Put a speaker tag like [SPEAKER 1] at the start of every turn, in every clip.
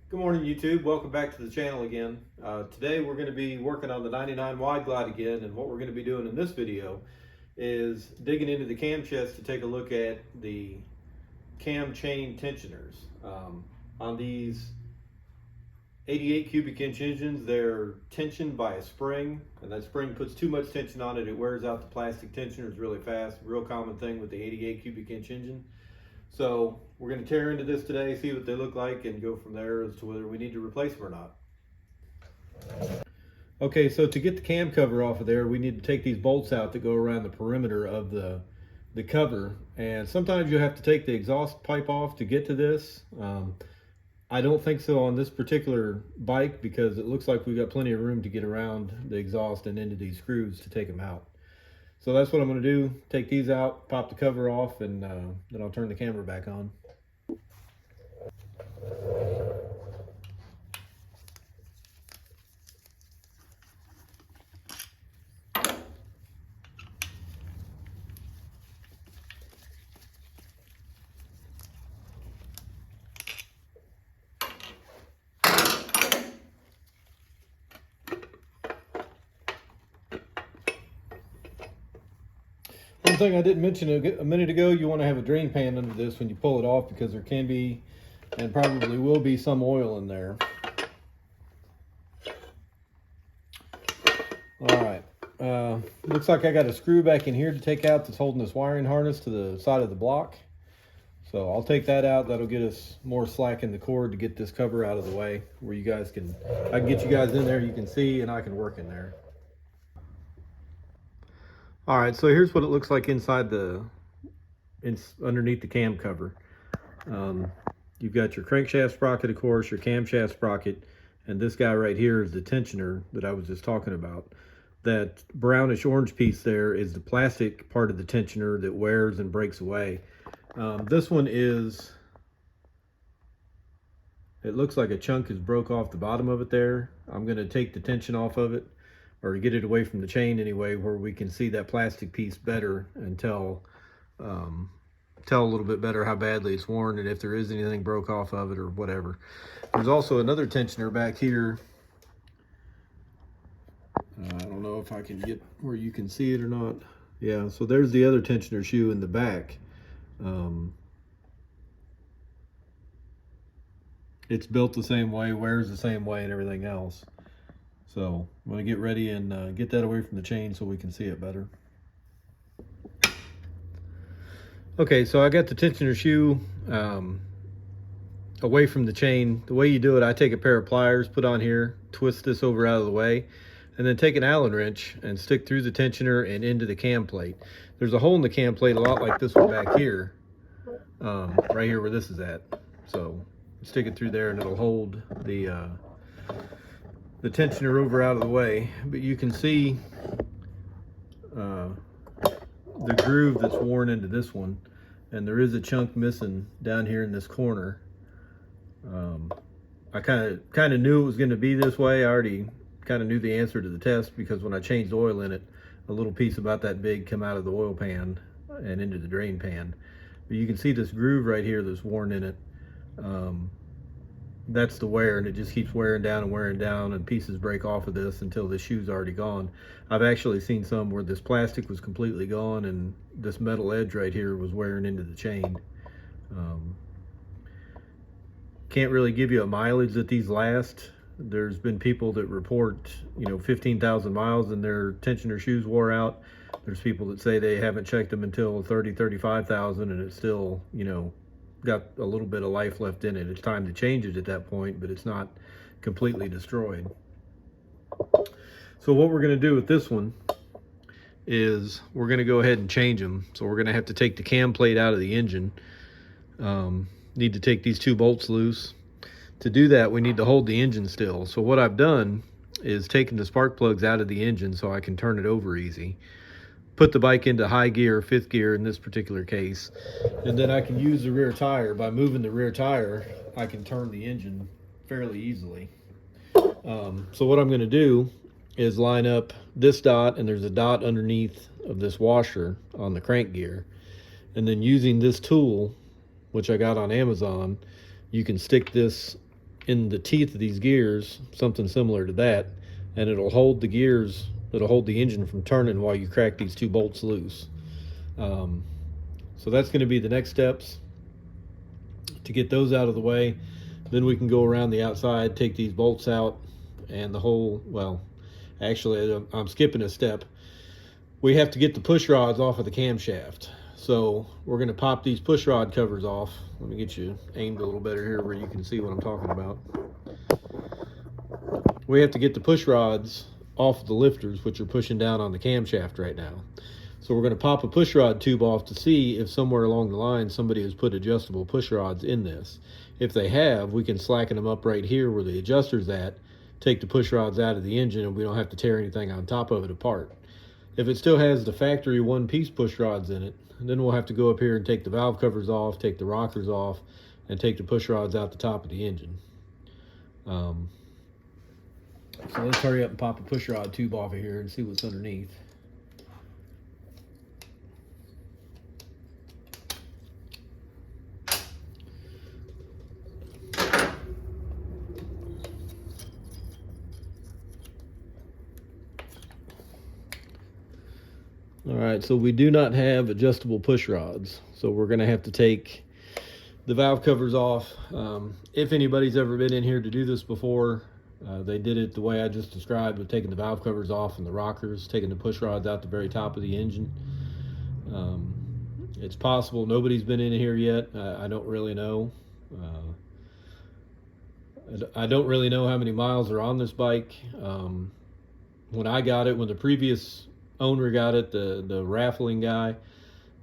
[SPEAKER 1] Good morning, YouTube. Welcome back to the channel again. Today we're going to be working on the 99 Wide Glide again, and what we're going to be doing in this video is digging into the cam chest to take a look at the cam chain tensioners. On these 88 cubic inch engines, they're tensioned by a spring, and that spring puts too much tension on it. It wears out the plastic tensioners really fast. Real common thing with the 88 cubic inch engine. So we're going to tear into this today, see what they look like, and go from there as to whether we need to replace them or not. Okay, so to get the cam cover off of there, we need to take these bolts out that go around the perimeter of the cover. And sometimes you have to take the exhaust pipe off to get to this. I don't think so on this particular bike because it looks like we've got plenty of room to get around the exhaust and into these screws to take them out. So that's what I'm going to do. Take these out, pop the cover off, and then I'll turn the camera back on. One thing I didn't mention a minute ago, you want to have a drain pan under this when you pull it off because there can be, and probably will be, some oil in there. Alright, looks like I got a screw back in here to take out that's holding this wiring harness to the side of the block. So I'll take that out. That'll get us more slack in the cord to get this cover out of the way where you guys can, I can get you guys in there, you can see, and I can work in there. All right, so here's what it looks like inside underneath the cam cover. You've got your crankshaft sprocket, of course, your camshaft sprocket, and this guy right here is the tensioner that I was just talking about. That brownish orange piece there is the plastic part of the tensioner that wears and breaks away. This one is, it looks like a chunk is broke off the bottom of it there. I'm going to take the tension off of it, or get it away from the chain anyway, where we can see that plastic piece better and tell a little bit better how badly it's worn and if there is anything broke off of it or whatever. There's also another tensioner back here. I don't know if I can get where you can see it or not. Yeah, so there's the other tensioner shoe in the back. It's built the same way, wears the same way, and everything else. So I'm going to get ready and get that away from the chain so we can see it better. Okay, so I got the tensioner shoe away from the chain. The way you do it, I take a pair of pliers, put on here, twist this over out of the way, and then take an Allen wrench and stick through the tensioner and into the cam plate. There's a hole in the cam plate a lot like this one back here, right here where this is at. So stick it through there and it'll hold the tensioner over out of the way. But you can see the groove that's worn into this one, and there is a chunk missing down here in this corner. I kind of knew it was going to be this way. I already kind of knew the answer to the test because when I changed oil in it, a little piece about that big come out of the oil pan and into the drain pan. But you can see this groove right here that's worn in it. That's the wear, and it just keeps wearing down, and pieces break off of this until the shoe's already gone. I've actually seen some where this plastic was completely gone and this metal edge right here was wearing into the chain. Can't really give you a mileage that these last. There's been people that report, 15,000 miles and their tensioner shoes wore out. There's people that say they haven't checked them until 30, 35,000 and it's still, got a little bit of life left in it. It's time to change it at that point, but it's not completely destroyed. So what we're going to do with this one is we're going to go ahead and change them. So we're going to have to take the cam plate out of the engine. Need to take these two bolts loose. To do that, we need to hold the engine still. So what I've done is taken the spark plugs out of the engine so I can turn it over easy. Put the bike into high gear, 5th gear in this particular case, and then I can use the rear tire. By moving the rear tire, I can turn the engine fairly easily. So what I'm going to do is line up this dot, and there's a dot underneath of this washer on the crank gear, and then using this tool, which I got on Amazon, you can stick this in the teeth of these gears, something similar to that, and it'll hold the gears, it'll hold the engine from turning while you crack these two bolts loose. So that's going to be the next steps to get those out of the way. Then we can go around the outside, take these bolts out, and the whole, well, actually I'm skipping a step. We have to get the push rods off of the camshaft. So we're going to pop these push rod covers off. Let me get you aimed a little better here where you can see what I'm talking about. We have to get the push rods off the lifters, which are pushing down on the camshaft right now. So we're going to pop a push rod tube off to see if somewhere along the line somebody has put adjustable push rods in this. If they have, we can slacken them up right here where the adjuster's at, take the push rods out of the engine, and we don't have to tear anything on top of it apart. If it still has the factory one-piece push rods in it, then we'll have to go up here and take the valve covers off, take the rockers off, and take the push rods out the top of the engine. So let's hurry up and pop a push rod tube off of here and see what's underneath. All right, so we do not have adjustable push rods, so we're going to have to take the valve covers off. If anybody's ever been in here to do this before, they did it the way I just described, with taking the valve covers off and the rockers, taking the push rods out the very top of the engine. It's possible nobody's been in here yet. I don't really know. I don't really know how many miles are on this bike. When I got it, when the previous owner got it, the raffling guy,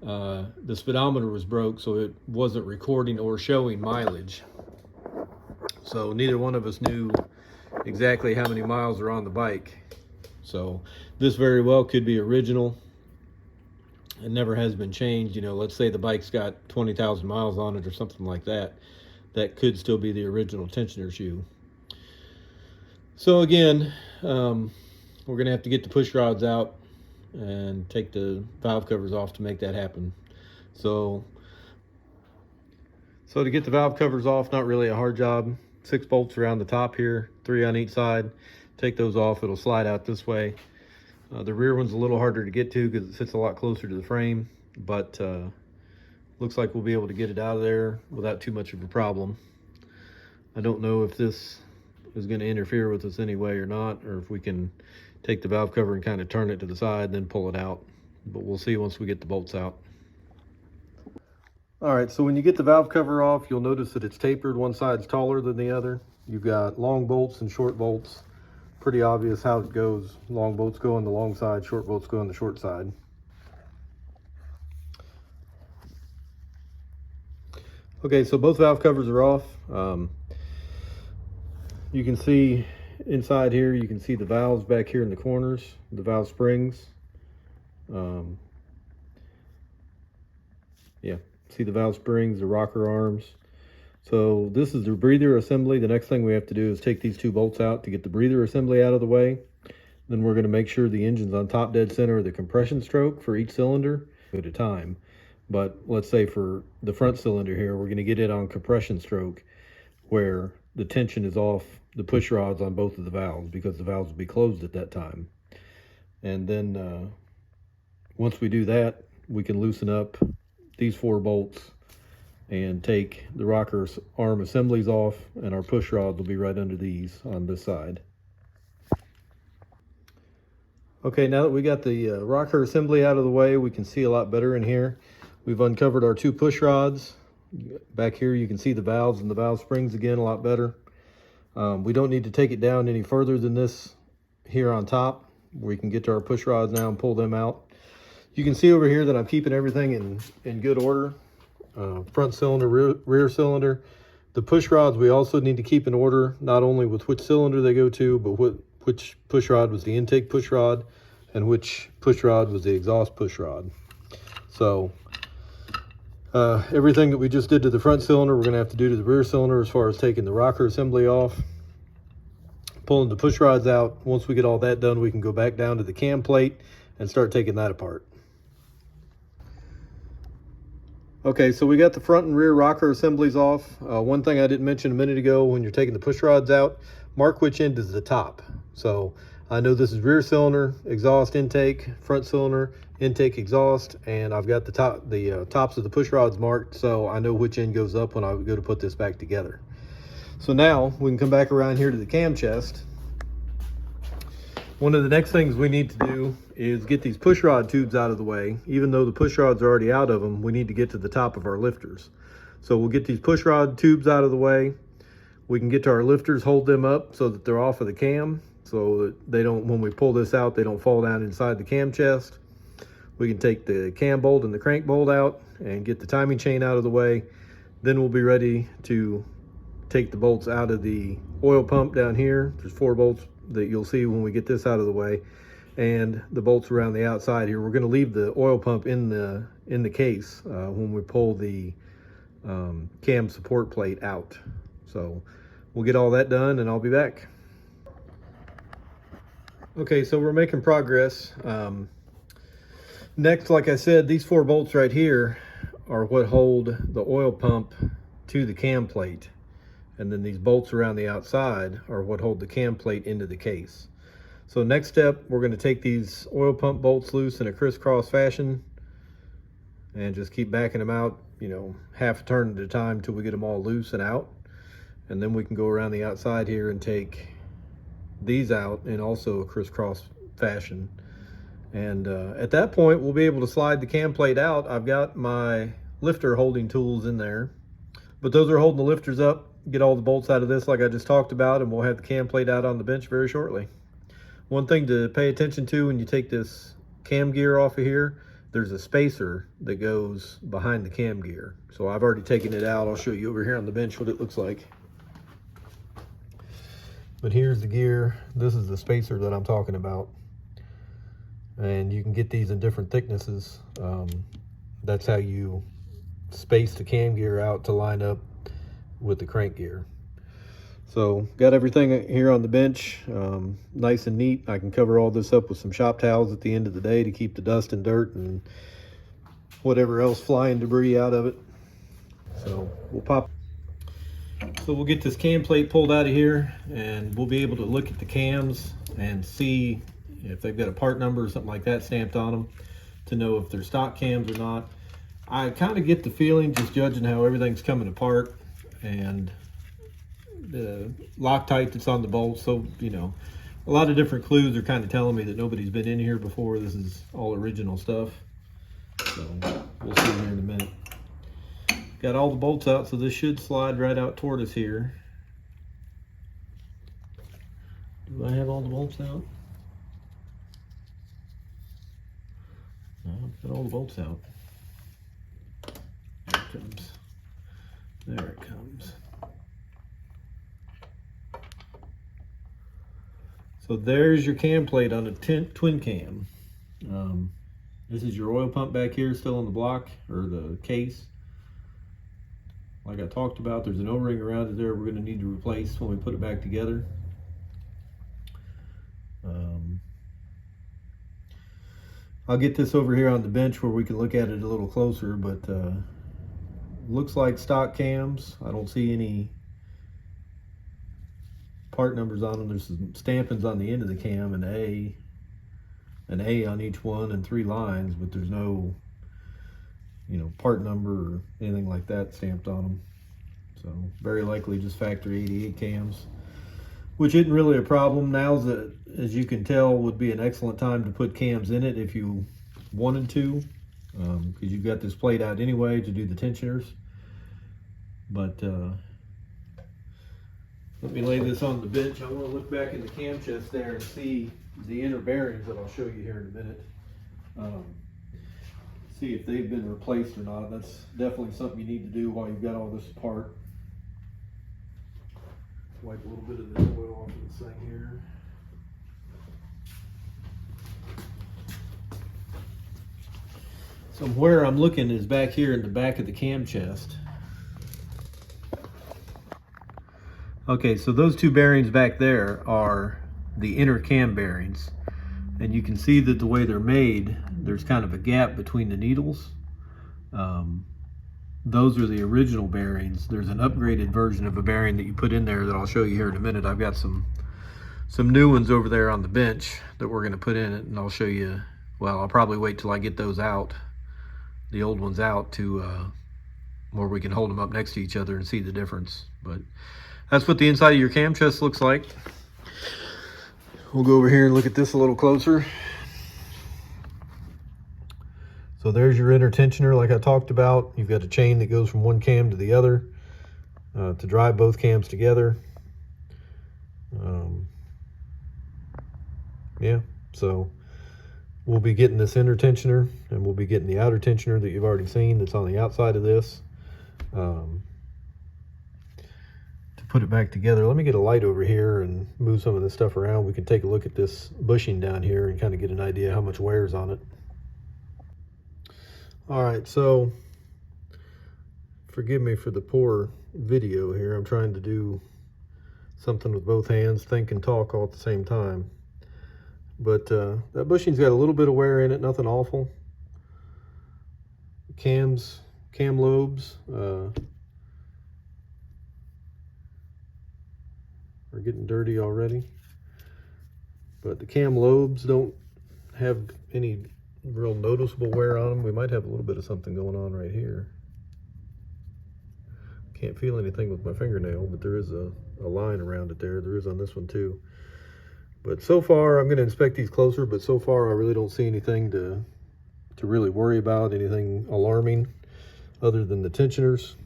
[SPEAKER 1] the speedometer was broke, so it wasn't recording or showing mileage. So neither one of us knew exactly how many miles are on the bike. So this very well could be original. It never has been changed. You know, let's say the bike's got 20,000 miles on it or something like that. That could still be the original tensioner shoe. So again, we're going to have to get the push rods out and take the valve covers off to make that happen. So to get the valve covers off, not really a hard job. 6 bolts around the top here, 3 on each side. Take those off, it'll slide out this way. The rear one's a little harder to get to because it sits a lot closer to the frame, but looks like we'll be able to get it out of there without too much of a problem. I don't know if this is going to interfere with us anyway or not, or if we can take the valve cover and kind of turn it to the side and then pull it out, but we'll see once we get the bolts out. All right, so when you get the valve cover off, you'll notice that it's tapered. One side's taller than the other. You've got long bolts and short bolts. Pretty obvious how it goes. Long bolts go on the long side, short bolts go on the short side. Okay, so both valve covers are off. You can see inside here, you can see the valves back here in the corners, the valve springs. Yeah, see the valve springs, the rocker arms. So this is the breather assembly. The next thing we have to do is take these 2 bolts out to get the breather assembly out of the way. Then we're going to make sure the engine's on top dead center of the compression stroke for each cylinder at a time. But let's say for the front cylinder here, we're going to get it on compression stroke where the tension is off the push rods on both of the valves, because the valves will be closed at that time. And then once we do that, we can loosen up these 4 bolts and take the rocker arm assemblies off, and our push rods will be right under these on this side. Okay, now that we got the rocker assembly out of the way, we can see a lot better in here. We've uncovered our 2 push rods. Back here you can see the valves and the valve springs again a lot better. We don't need to take it down any further than this here on top. We can get to our push rods now and pull them out. You can see over here that I'm keeping everything in good order. Front cylinder, rear cylinder. The push rods we also need to keep in order, not only with which cylinder they go to, but which push rod was the intake push rod and which push rod was the exhaust push rod. So everything that we just did to the front cylinder, we're going to have to do to the rear cylinder as far as taking the rocker assembly off, pulling the push rods out. Once we get all that done, we can go back down to the cam plate and start taking that apart. Okay, so we got the front and rear rocker assemblies off. One thing I didn't mention a minute ago, when you're taking the push rods out, mark which end is the top. So I know this is rear cylinder, exhaust intake, front cylinder, intake exhaust, and I've got the tops of the push rods marked, so I know which end goes up when I go to put this back together. So now we can come back around here to the cam chest. One of the next things we need to do is get these push rod tubes out of the way. Even though the push rods are already out of them, we need to get to the top of our lifters. So we'll get these push rod tubes out of the way. We can get to our lifters, hold them up so that they're off of the cam, so that they don't, when we pull this out, they don't fall down inside the cam chest. We can take the cam bolt and the crank bolt out and get the timing chain out of the way. Then we'll be ready to take the bolts out of the oil pump down here. There's 4 bolts that you'll see when we get this out of the way, and the bolts around the outside here. We're going to leave the oil pump in the case when we pull the cam support plate out. So we'll get all that done and I'll be back. Okay, so we're making progress. Next, like I said, these 4 bolts right here are what hold the oil pump to the cam plate. And then these bolts around the outside are what hold the cam plate into the case. So next step, we're going to take these oil pump bolts loose in a crisscross fashion and just keep backing them out, you know, half a turn at a time until we get them all loose and out. And then we can go around the outside here and take these out in also a crisscross fashion. And at that point, we'll be able to slide the cam plate out. I've got my lifter holding tools in there, but those are holding the lifters up. Get all the bolts out of this like I just talked about, and we'll have the cam plate out on the bench very shortly. One thing to pay attention to when you take this cam gear off of here, there's a spacer that goes behind the cam gear. So I've already taken it out. I'll show you over here on the bench what it looks like. But here's the gear. This is the spacer that I'm talking about. And you can get these in different thicknesses. That's how you space the cam gear out to line up with the crank gear. So got everything here on the bench, nice and neat. I can cover all this up with some shop towels at the end of the day to keep the dust and dirt and whatever else flying debris out of it. So we'll get this cam plate pulled out of here, and we'll be able to look at the cams and see if they've got a part number or something like that stamped on them to know if they're stock cams or not. I kind of get the feeling, just judging how everything's coming apart and the Loctite that's on the bolts, so you know, a lot of different clues are kind of telling me that nobody's been in here before. This is all original stuff, so we'll see here in a minute. Got all the bolts out, so this should slide right out toward us here. Do I have all the bolts out? No, I've got all the bolts out. There it comes. There it comes. So there's your cam plate on a twin cam. This is your oil pump back here, still in the block or the case. Like I talked about, there's an O-ring around it there we're going to need to replace when we put it back together. I'll get this over here on the bench where we can look at it a little closer, but looks like stock cams. I don't see any part numbers on them. There's some stampings on the end of the cam, an A on each one and 3 lines, but there's no, you know, part number or anything like that stamped on them. So very likely just factory 88 cams, which isn't really a problem. Now's, as you can tell, would be an excellent time to put cams in it if you wanted to, because you've got this plate out anyway to do the tensioners. But let me lay this on the bench. I want to look back in the cam chest there and see the inner bearings that I'll show you here in a minute. See if they've been replaced or not. That's definitely something you need to do while you've got all this apart. Wipe a little bit of this oil off of this thing here. So where I'm looking is back here in the back of the cam chest. Okay, so those 2 bearings back there are the inner cam bearings. And you can see that the way they're made, there's kind of a gap between the needles. those are the original bearings. There's an upgraded version of a bearing that you put in there that I'll show you here in a minute. I've got some new ones over there on the bench that we're going to put in it, and I'll show you. Well, I'll probably wait till I get those out, the old ones out, to where we can hold them up next to each other and see the difference. But that's what the inside of your cam chest looks like. We'll go over here and look at this a little closer. So there's your inner tensioner like I talked about. You've got a chain that goes from one cam to the other to drive both cams together. Yeah, so we'll be getting this inner tensioner, and we'll be getting the outer tensioner that you've already seen that's on the outside of this. To put it back together, let me get a light over here and move some of this stuff around. We can take a look at this bushing down here and kind of get an idea how much wear's on it. All right, so forgive me for the poor video here. I'm trying to do something with both hands, think and talk all at the same time. But that bushing's got a little bit of wear in it, nothing awful. Cam lobes are getting dirty already. But the cam lobes don't have any real noticeable wear on them. We might have a little bit of something going on right here. Can't feel anything with my fingernail, but there is a line around it there. There is on this one too. But so far, I'm going to inspect these closer, but so far I really don't see anything to really worry about, anything alarming other than the tensioners,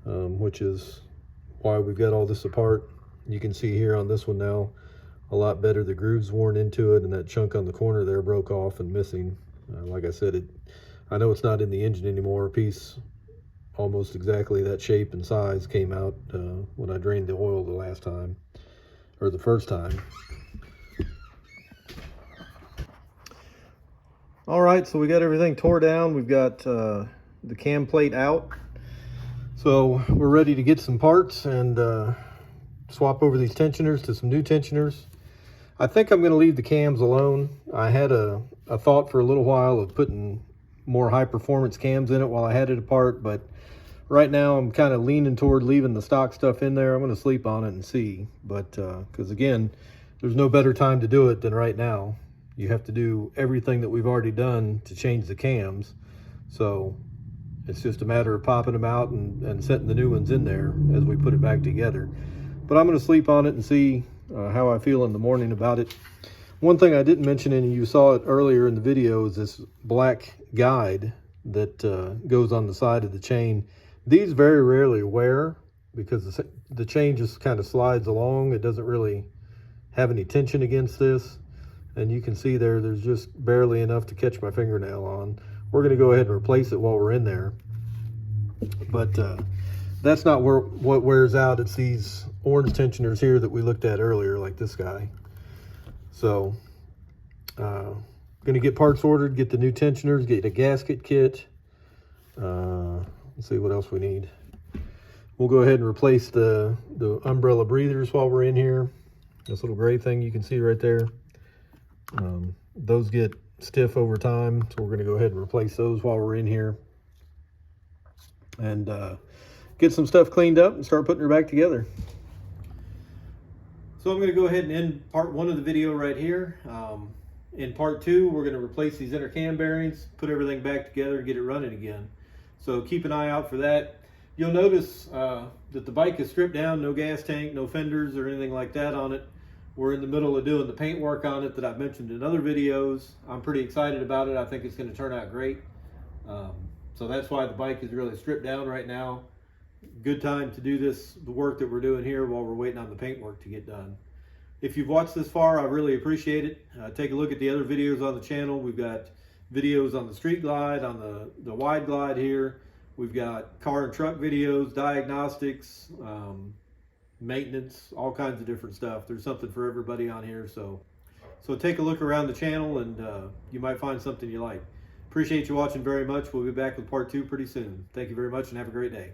[SPEAKER 1] which is why we've got all this apart. You can see here on this one now a lot better. The groove's worn into it, and that chunk on the corner there broke off and missing. Like I said, I know it's not in the engine anymore. A piece almost exactly that shape and size came out when I drained the oil the last time, or the first time. All right, so we got everything tore down. We've got the cam plate out. So we're ready to get some parts and swap over these tensioners to some new tensioners. I think I'm going to leave the cams alone. I had a thought for a little while of putting more high performance cams in it while I had it apart, but right now I'm kind of leaning toward leaving the stock stuff in there. I'm going to sleep on it and see, but because again, there's no better time to do it than right now. You have to do everything that we've already done to change the cams. So it's just a matter of popping them out and setting the new ones in there as we put it back together. But I'm going to sleep on it and see how I feel in the morning about it. One thing I didn't mention, and you saw it earlier in the video, is this black guide that goes on the side of the chain. These very rarely wear because the chain just kind of slides along. It doesn't really have any tension against this. And you can see there's just barely enough to catch my fingernail on. We're going to go ahead and replace it while we're in there. But that's not what wears out. It's these orange tensioners here that we looked at earlier, like this guy. So going to get parts ordered, get the new tensioners, get a gasket kit. Let's see what else we need. We'll go ahead and replace the umbrella breathers while we're in here. This little gray thing you can see right there. Those get stiff over time, so we're going to go ahead and replace those while we're in here and get some stuff cleaned up and start putting her back together. So I'm going to go ahead and end part one of the video right here. In part two, we're going to replace these inner cam bearings, put everything back together, and get it running again. So keep an eye out for that. You'll notice that the bike is stripped down, no gas tank, no fenders or anything like that on it. We're in the middle of doing the paint work on it that I've mentioned in other videos. I'm pretty excited about it. I think it's going to turn out great. So that's why the bike is really stripped down right now. Good time to do the work that we're doing here while we're waiting on the paint work to get done. If you've watched this far, I really appreciate it. Take a look at the other videos on the channel. We've got videos on the street glide, on the wide glide here. We've got car and truck videos, diagnostics, maintenance, all kinds of different stuff. There's something for everybody on here. So take a look around the channel and you might find something you like. Appreciate you watching very much. We'll be back with part two pretty soon. Thank you very much and have a great day.